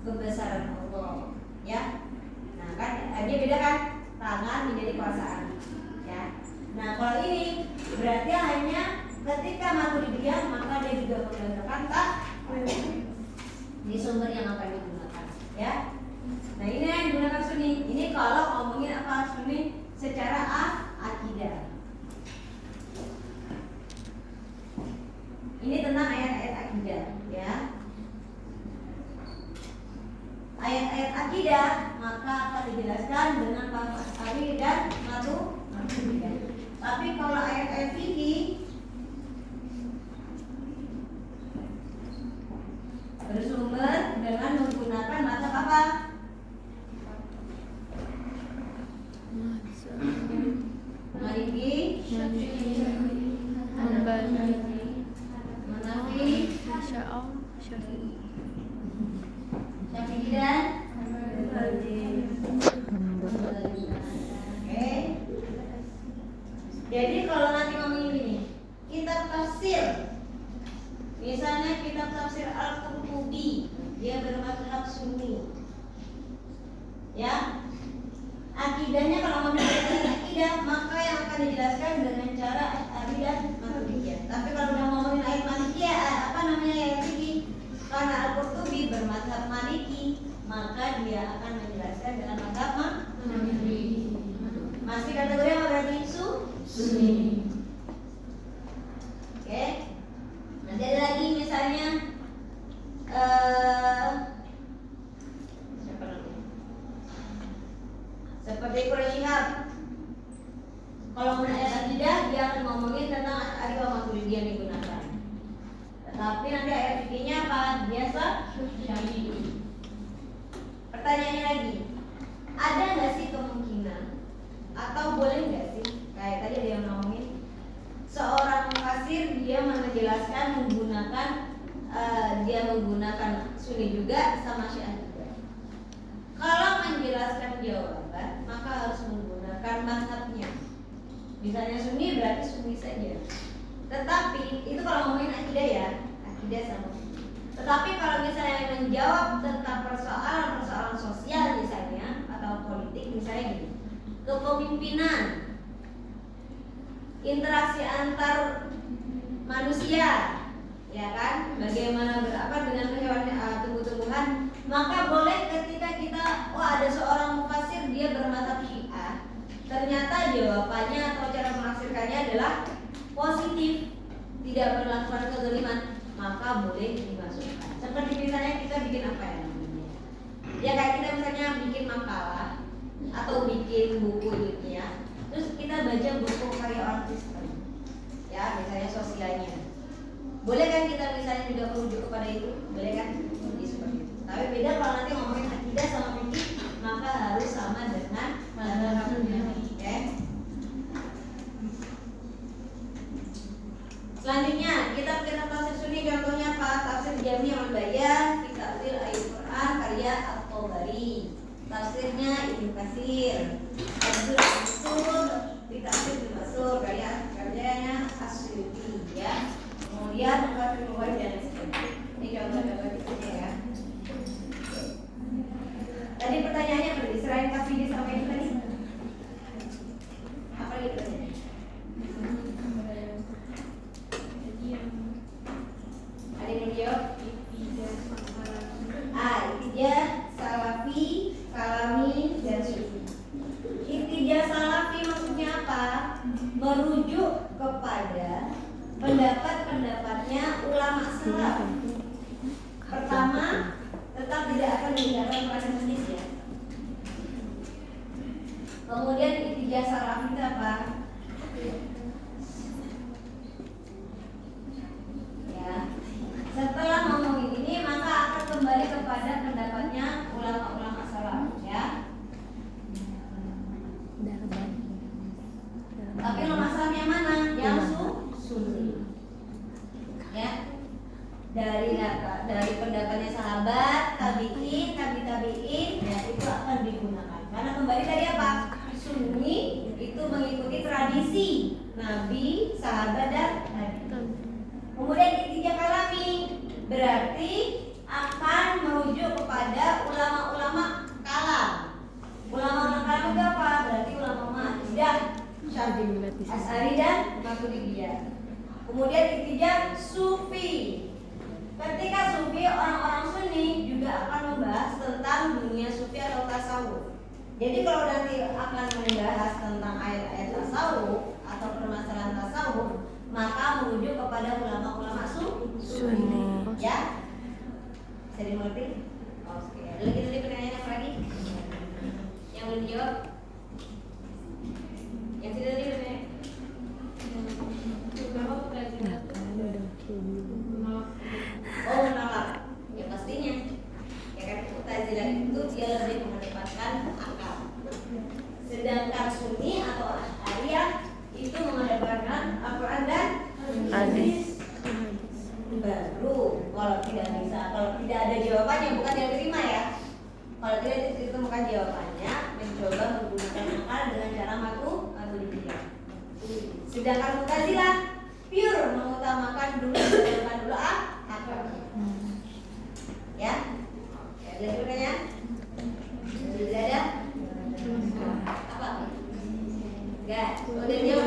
kebesaran Allah, ya. Nah kan dia beda kan, tangan menjadi kekuasaan, ya. Nah kalau ini berarti hanya ketika Maturidiyah maka dia juga menggunakan tak di sumber yang akan digunakan, ya. Nah ini yang digunakan Sunni. Ini kalau ngomongin apa Sunni secara akidah. Ini tentang ayat-ayat akidah, ya. Ayat-ayat akidah maka akan dijelaskan dengan paham Asy'ari dan Maturidiyah. Tapi kalau ayat-ayat fikih bersumber dengan menggunakan mazhab apa? Maliki, Syafi'i, Hanafi, Syafi'i dan Oke. Jadi kalau nanti ngomongin gini, kitab tafsir, misalnya kitab tafsir Al-Qurtubi, dia bermazhab Sunni, ya. Akidahnya kalau ngomongin akidah, maka yang akan dijelaskan dengan cara Asy'ari dan Maturidiyah. Tapi kalau udah ngomongin ayat Malikiyah, ayat fikih, karena Al-Qurtubi bermazhab Maliki, maka dia akan menjelaskan dengan mazhab Maliki. Masih kategori apa berarti? Sunni. Oke. Nanti ada lagi misalnya seperti Quraish Shihab. Kalau mengenai ayat akidah dia akan ngomongin tentang Asy'ari wa Maturidiyah digunakan. Tetapi nanti ayat fikihnya apa? Biasa Syafi'i. Pertanyaannya lagi, ada nggak sih kemungkinan atau boleh nggak sih kayak tadi ada yang ngomongin seorang mufasir dia menjelaskan menggunakan Sunni juga sama Syiah juga. Kalau menjelaskan jawaban maka harus menggunakan mazhabnya. Misalnya Sunni berarti Sunni saja. Tetapi itu kalau ngomongin akidah ya, akidah sama. Tetapi kalau misalnya menjawab tentang persoalan sosial misalnya atau politik misalnya gini, kepemimpinan, interaksi antar manusia, ya kan, bagaimana dengan tumbuh-tumbuhan, maka boleh ketika kita ada seorang mufasir dia bermazhab Syiah, ternyata jawabannya atau cara menafsirkannya adalah positif, tidak melakukan kezaliman, maka boleh dimasukkan. Seperti misalnya kita bikin apa ya namanya? Ya kayak kita misalnya bikin makalah atau bikin buku ilmiah, terus kita baca buku karya orang Kristen, ya misalnya sosialnya. Boleh kan kita misalnya juga merujuk kepada itu? Boleh kan? Jadi seperti itu. Tapi beda kalau nanti ngomongin akidah sama fikih, maka harus sama dengan mazhabnya. Oke? Selanjutnya, kitab-kitab tafsir Sunni contohnya apa? Tafsir Jami' al-Bayan, Tafsir Al-Qur'an karya At-Tabari. Tafsirnya Ibnu Katsir. Tafsir Al-Usul, Tafsir Al-Usul karyanya As-Suyuti, ya. Kemudian Fathul Muwahhid dan sebagainya. Ini contoh-contoh kisahnya ya. Tadi pertanyaannya berarti selain tafsir sama itu tadi apa lagi pertanyaannya? Ada yang jawab? Ittijah, Salafi, Kalami, dan Sufi. Ittijah Salafi maksudnya apa? Merujuk kepada pendapat-pendapatnya ulama salaf. Pertama, tetap tidak akan meninggalkan pada hadis ya. Kemudian ittijah Salafi itu apa? Ya. Setelah ngomongin ini maka akan kembali kepada pendapatnya ulama-ulama salaf ya. Tapi ulama salaf yang mana? Yang Sunni. Ya. Dari pendapatnya sahabat, tabi'in, tabi'in ya itu akan digunakan. Karena kembali tadi apa? Sunni itu mengikuti tradisi Nabi, sahabat dan Nabi. Kemudian ittijah kalami berarti akan merujuk kepada Jadi kalau nanti akan membahas tentang ayat-ayat tasawuf atau permasalahan tasawuf, maka merujuk kepada ulama-ulama sunni. Ya, bisa dimengerti? Oke. Lagi tadi pertanyaan apa lagi? Yang belum dijawab? Yang tidak tadi pertanyaan? Oh, menolak. Ya pastinya. Ya kan, Mu'tazilah itu dia lebih mengedepankan akal. Sedangkan Sunni atau Asy'ariyah itu mengedepankan Al-Qur'an dan hadis. Baru kalau tidak bisa, kalau tidak ada jawabannya bukan yang terima ya. Kalau tidak ditemukan jawabannya, mencoba menggunakan akal dengan cara matematika. Sedangkan Mu'tazilah pure mengutamakan dulu akal. Ya. Ada pertanyaan? Sudah ada? Apa? Enggak. Udah jawab.